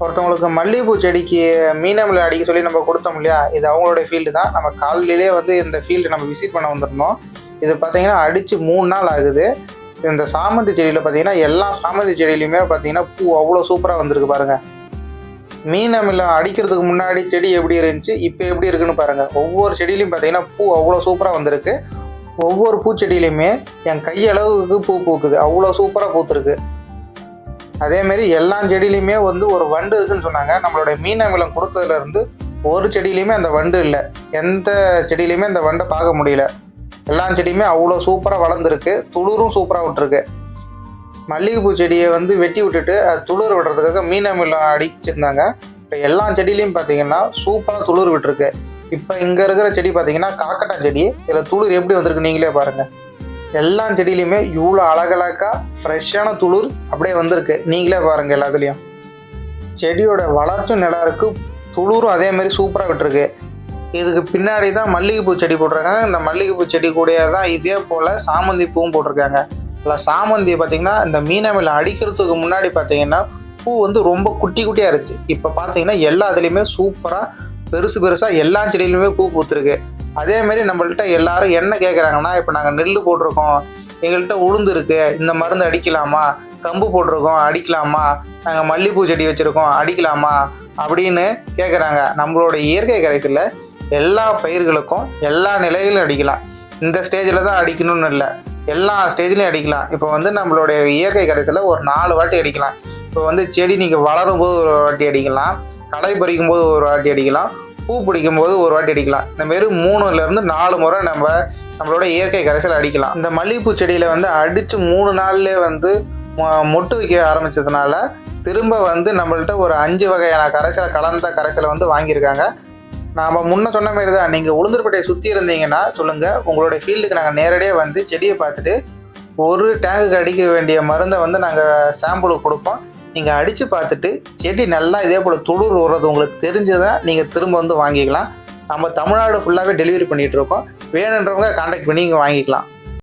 ஒருத்தவங்களுக்கு மல்லிகைப்பூ செடிக்கு மீனமில் அடிக்க சொல்லி நம்ம கொடுத்தோம் இல்லையா, இது அவங்களுடைய ஃபீல்டு தான். நம்ம காலையிலே வந்து இந்த ஃபீல்டு நம்ம விசிட் பண்ண வந்துருந்தோம். இது பார்த்திங்கன்னா அடித்து 3 நாள் ஆகுது. இந்த சாமந்தி செடியில் பார்த்திங்கன்னா எல்லா சாமந்தி செடியிலையுமே பார்த்திங்கன்னா பூ அவ்வளோ சூப்பராக வந்திருக்கு பாருங்கள். மீனமில் அடிக்கிறதுக்கு முன்னாடி செடி எப்படி இருந்துச்சு, இப்போ எப்படி இருக்குன்னு பாருங்கள். ஒவ்வொரு செடியிலையும் பார்த்திங்கன்னா பூ அவ்வளோ சூப்பராக வந்திருக்கு. ஒவ்வொரு பூச்செடியிலையுமே என் கையளவுக்கு பூ பூக்குது, அவ்வளோ சூப்பராக பூத்துருக்கு. அதேமாரி எல்லா செடியிலையுமே வந்து ஒரு வண்டு இருக்குதுன்னு சொன்னாங்க. நம்மளுடைய மீனமிலம் கொடுத்ததுலேருந்து ஒரு செடியிலையுமே அந்த வண்டு இல்லை. எந்த செடியிலையுமே அந்த வண்டை பார்க்க முடியல. எல்லா செடியுமே அவ்வளோ சூப்பராக வளர்ந்துருக்கு. துளிரும் சூப்பராக விட்டுருக்கு. மல்லிகைப்பூ செடியை வந்து வெட்டி விட்டுட்டு அது துளிர் விடுறதுக்காக மீனமிலம் அடிச்சிருந்தாங்க. இப்போ எல்லா செடியிலையும் பார்த்தீங்கன்னா சூப்பராக துளிர் விட்டுருக்கு. இப்போ இங்கே இருக்கிற செடி பார்த்தீங்கன்னா காக்கட்டா செடி. இதில் துளிர் எப்படி வந்திருக்கு நீங்களே பாருங்கள். எல்லா செடியிலையுமே இவ்வளோ அழகழகாக ஃப்ரெஷ்ஷான துளிர் அப்படியே வந்திருக்கு. நீங்களே பாருங்கள். எல்லாத்துலேயும் செடியோட வளர்ச்சும் நல்லா இருக்குது, துளிரும் அதேமாரி சூப்பராக விட்டுருக்கு. இதுக்கு பின்னாடி தான் மல்லிகைப்பூ செடி போட்டிருக்காங்க. இந்த மல்லிகைப்பூ செடி கூடயே தான் இதே போல் சாமந்தி பூவும் போட்டிருக்காங்க. இல்லை சாமந்தி பார்த்திங்கன்னா இந்த மீனமில் அடிக்கிறதுக்கு முன்னாடி பார்த்திங்கன்னா பூ வந்து ரொம்ப குட்டி குட்டியாக இருந்துச்சு. இப்போ பார்த்திங்கன்னா எல்லா இதுலேயுமே சூப்பராக பெருசு பெருசாக எல்லா செடியிலுமே பூ பூத்துருக்கு. அதேமாரி நம்மள்கிட்ட எல்லோரும் என்ன கேட்குறாங்கன்னா, இப்போ நாங்கள் நெல் போட்டிருக்கோம், எங்கள்கிட்ட உளுந்து இருக்குது, இந்த மருந்து அடிக்கலாமா, கம்பு போட்டிருக்கோம் அடிக்கலாமா, நாங்கள் மல்லிகைப்பூ செடி வச்சுருக்கோம் அடிக்கலாமா அப்படின்னு கேட்குறாங்க. நம்மளோட இயற்கை கரைசலில் எல்லா பயிர்களுக்கும் எல்லா நிலையிலும் அடிக்கலாம். இந்த ஸ்டேஜில் தான் அடிக்கணும்னு இல்லை, எல்லா ஸ்டேஜ்லையும் அடிக்கலாம். இப்போ வந்து நம்மளுடைய இயற்கை கரைசலை ஒரு 4 வாட்டி அடிக்கலாம். இப்போ வந்து செடி நீங்கள் வளரும் போது ஒரு வாட்டி அடிக்கலாம், களை பறிக்கும் போது ஒரு வாட்டி அடிக்கலாம், பூ பிடிக்கும் போது ஒரு வாட்டி அடிக்கலாம். இந்தமாரி 3லேருந்து 4 முறை நம்மளோட இயற்கை கரைசல் அடிக்கலாம். இந்த மல்லிகைப்பூ செடியில் வந்து அடித்து 3 நாள்லேயே வந்து மொட்டு வைக்க ஆரம்பித்ததுனால திரும்ப வந்து நம்மள்கிட்ட ஒரு 5 வகையான கரைசலை கலந்த கரைசலை வந்து வாங்கியிருக்காங்க. நாம் முன்ன சொன்ன மாரி தான், நீங்கள் உளுந்தூர்பேட்டையை சுற்றி இருந்தீங்கன்னா சொல்லுங்கள், உங்களுடைய ஃபீல்டுக்கு நாங்கள் நேரடியாக வந்து செடியை பார்த்துட்டு ஒரு டேங்குக்கு அடிக்க வேண்டிய மருந்தை வந்து நாங்கள் சாம்பிளுக்கு கொடுப்போம். நீங்கள் அடித்து பார்த்துட்டு செடி நல்லா இதே போல் துளிர் வர்றது உங்களுக்கு தெரிஞ்சதான் நீங்கள் திரும்ப வந்து வாங்கிக்கலாம். நம்ம தமிழ்நாடு ஃபுல்லாகவே டெலிவரி பண்ணிகிட்ருக்கோம். வேணுன்றவங்க கான்டாக்ட் பண்ணி இங்கே வாங்கிக்கலாம்.